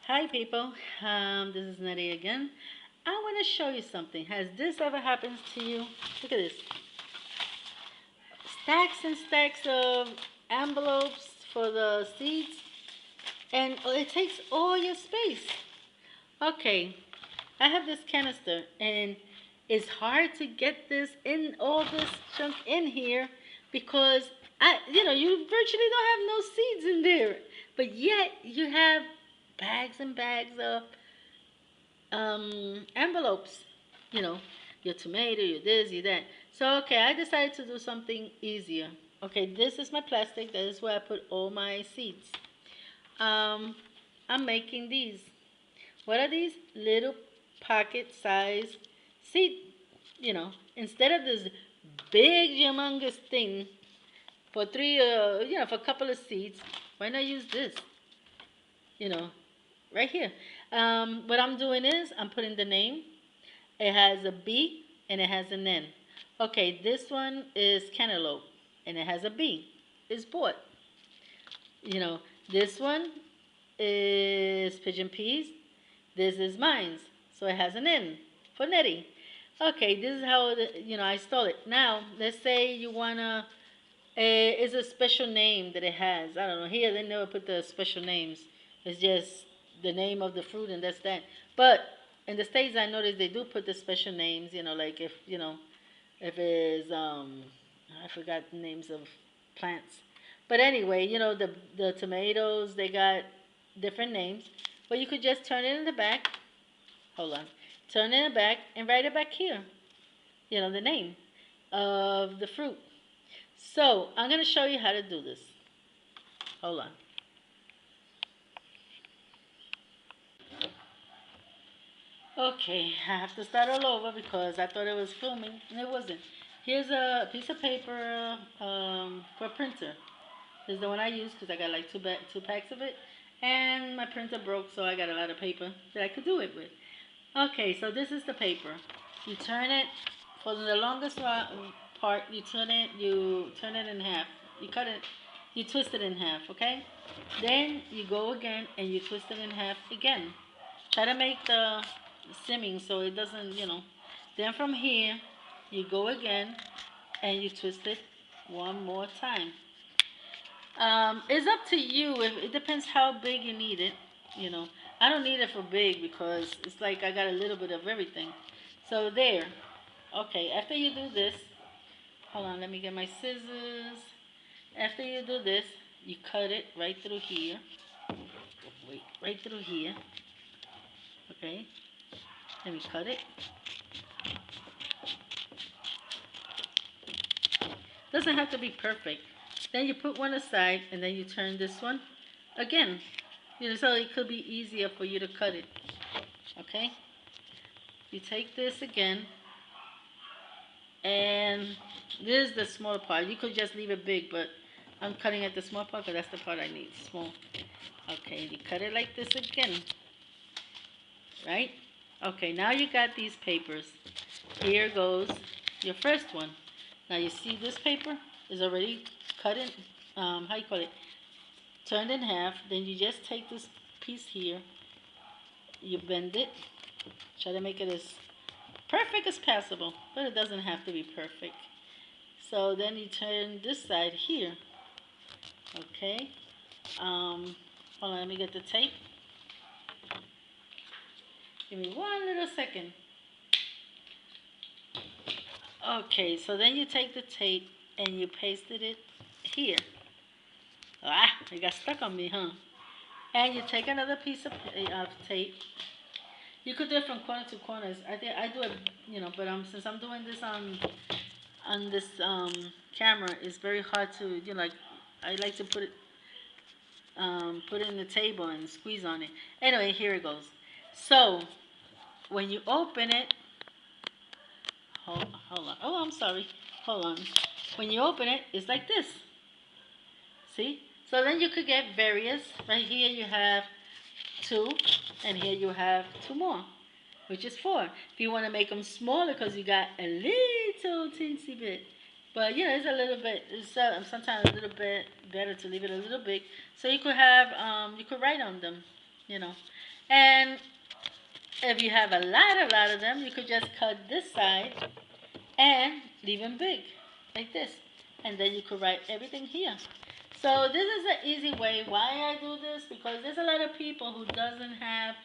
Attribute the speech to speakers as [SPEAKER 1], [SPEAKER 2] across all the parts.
[SPEAKER 1] Hi people, this is Nery again. I want to show you something. Has this ever happened to you? Look at this. Stacks and stacks of envelopes for the seeds and it takes all your space. Okay, I have this canister and it's hard to get this in all this junk in here because you virtually don't have no seeds in there. But yet you have bags and bags of envelopes, you know, your tomato, your this, your that. So, okay, I decided to do something easier. Okay, this is my plastic. That is where I put all my seeds. Um, I'm making these. What are these? Little pocket size seed, instead of this big, humongous thing for for a couple of seeds, why not use this? You know, right here. What I'm doing is I'm putting the name. It has a B and it has an N. Okay, this one is cantaloupe and it has a B. It's bought. You know, this one is pigeon peas. This is mines. So it has an N for Nettie. Okay, this is how I stole it. Now, let's say you wanna. It's a special name that it has. I don't know. Here they never put the special names. It's just the name of the fruit and that's that. But in the states, I noticed they do put the special names. Like if it's I forgot the names of plants. But anyway, the tomatoes they got different names. But you could just turn it in the back. Hold on. Turn it in the back and write it back here. The name of the fruit. So I'm gonna show you how to do this. Hold on. Okay, I have to start all over because I thought it was filming and it wasn't. Here's a piece of paper for a printer. This is the one I use because I got like two packs of it. And my printer broke, so I got a lot of paper that I could do it with. Okay, so this is the paper. You turn it for the longest part. You turn it in half. You cut it. You twist it in half. Okay. Then you go again and you twist it in half again. Try to make the simming so it doesn't. Then from here, you go again and you twist it one more time. It's up to you. It depends how big you need it. You know, I don't need it for big because it's like I got a little bit of everything. So there. Okay, after you do this, hold on, let me get my scissors. After you do this, you cut it right through here. Wait, right through here. Okay, let me cut it. Doesn't have to be perfect. Then you put one aside and then you turn this one again. So it could be easier for you to cut it. Okay? You take this again and this is the small part. You could just leave it big, but I'm cutting at the small part because that's the part I need, small. Okay, you cut it like this again. Right? Okay, now you got these papers. Here goes your first one. Now you see this paper is already cut in, how you call it, turned in half. Then you just take this piece here, you bend it, try to make it as perfect as possible, but it doesn't have to be perfect. So then you turn this side here. Okay. Hold on, let me get the tape. Give me one little second. Okay, so then you take the tape and you pasted it here. Ah, it got stuck on me, huh? And you take another piece of tape. You could do it from corner to corners. I think I do it, but since I'm doing this on this camera, it's very hard to, like I like to put it in the table and squeeze on it. Anyway, here it goes. So when you open it, hold on. Oh, I'm sorry. Hold on. When you open it, it's like this. See? So then you could get various. Right here you have two, and here you have two more, which is four. If you want to make them smaller because you got a little teensy bit. But it's a little bit, it's sometimes a little bit better to leave it a little big. So you could have, you could write on them. you know. And if you have a lot of them, you could just cut this side and leave them big, like this. And then you could write everything here. So this is an easy way why I do this, because there's a lot of people who doesn't have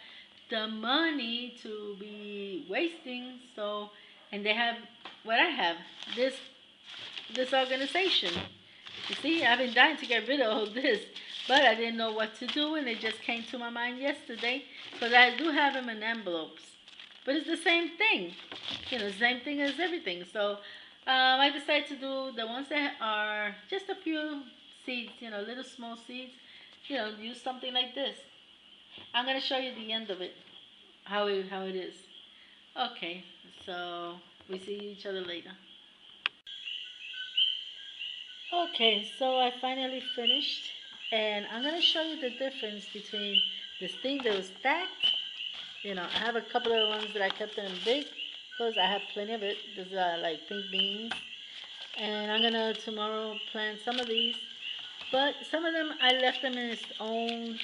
[SPEAKER 1] the money to be wasting. So, and they have what I have, this organization. You see, I've been dying to get rid of all this, but I didn't know what to do, and it just came to my mind yesterday, because I do have them in envelopes. But it's the same thing, the same thing as everything. So I decided to do the ones that are just a few seeds, little small seeds. Use something like this. I'm gonna show you the end of it, how it is. Okay, so we see each other later. Okay, so I finally finished, and I'm gonna show you the difference between this thing that was stacked. I have a couple of ones that I kept in big because I have plenty of it. These are like pink beans, and I'm gonna tomorrow plant some of these. But some of them I left them in its own,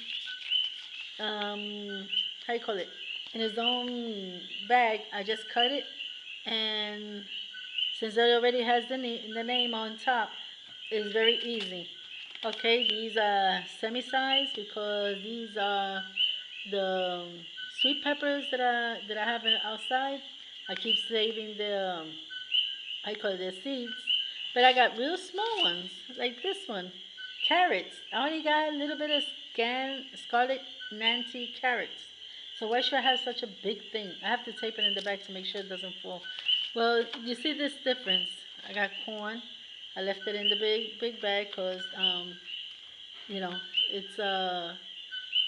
[SPEAKER 1] how you call it, in its own bag. I just cut it, and since it already has the name on top, it's very easy. Okay, these are semi-sized because these are the sweet peppers that I have outside. I keep saving the I call it the seeds, but I got real small ones like this one. Carrots. I only got a little bit of scarlet Nancy carrots. So why should I have such a big thing? I have to tape it in the back to make sure it doesn't fall. Well, you see this difference. I got corn. I left it in the big bag because you know it's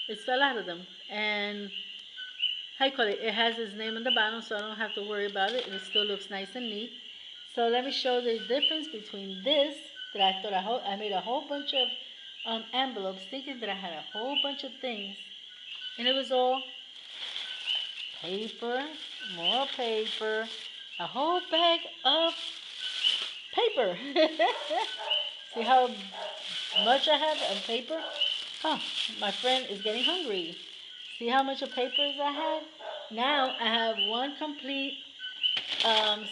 [SPEAKER 1] it's a lot of them, and I call it. It has its name on the bottom, so I don't have to worry about it. It still looks nice and neat. So let me show the difference between this that I thought I made a whole bunch of envelopes, thinking that I had a whole bunch of things, and it was all paper, more paper, a whole bag of paper. See how much I have of paper? Oh, my friend is getting hungry. See how much of papers I have? Now I have one complete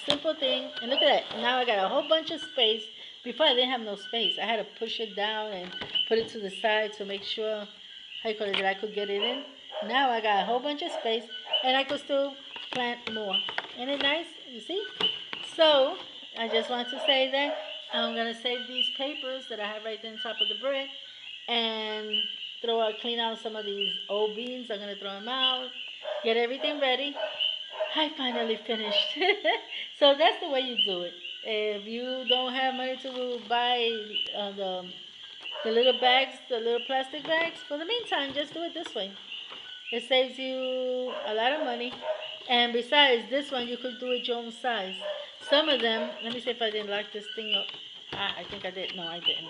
[SPEAKER 1] simple thing. And look at that. Now I got a whole bunch of space. Before I didn't have no space. I had to push it down and put it to the side to make sure that I could get it in. Now I got a whole bunch of space and I could still plant more. Isn't it nice? You see? So I just want to say that I'm gonna save these papers that I have right there on top of the bread and clean out some of these old beans. I'm gonna throw them out, get everything ready. I finally finished. So that's the way you do it. If you don't have money to buy the little bags, the little plastic bags, for the meantime, just do it this way. It saves you a lot of money. And besides, this one you could do it your own size. Some of them, let me see if I didn't lock this thing up. I think I did. No, I didn't.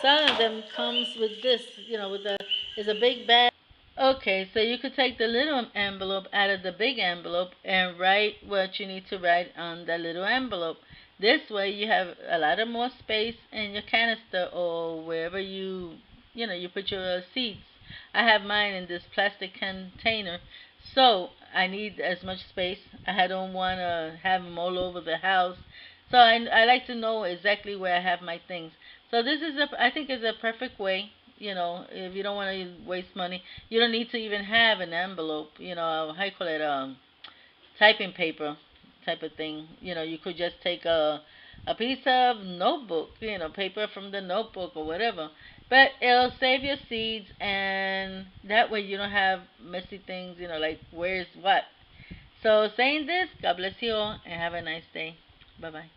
[SPEAKER 1] Some of them comes with this, it's a big bag. Okay, so you could take the little envelope out of the big envelope and write what you need to write on the little envelope. This way you have a lot of more space in your canister or wherever you put your seeds. I have mine in this plastic container, so I need as much space. I don't want to have them all over the house. So I like to know exactly where I have my things. So this is I think is a perfect way, if you don't want to waste money. You don't need to even have an envelope, how you call it, typing paper type of thing. You could just take a piece of notebook, paper from the notebook or whatever. But it'll save your seeds, and that way you don't have messy things, like where's what. So saying this, God bless you all, and have a nice day. Bye bye.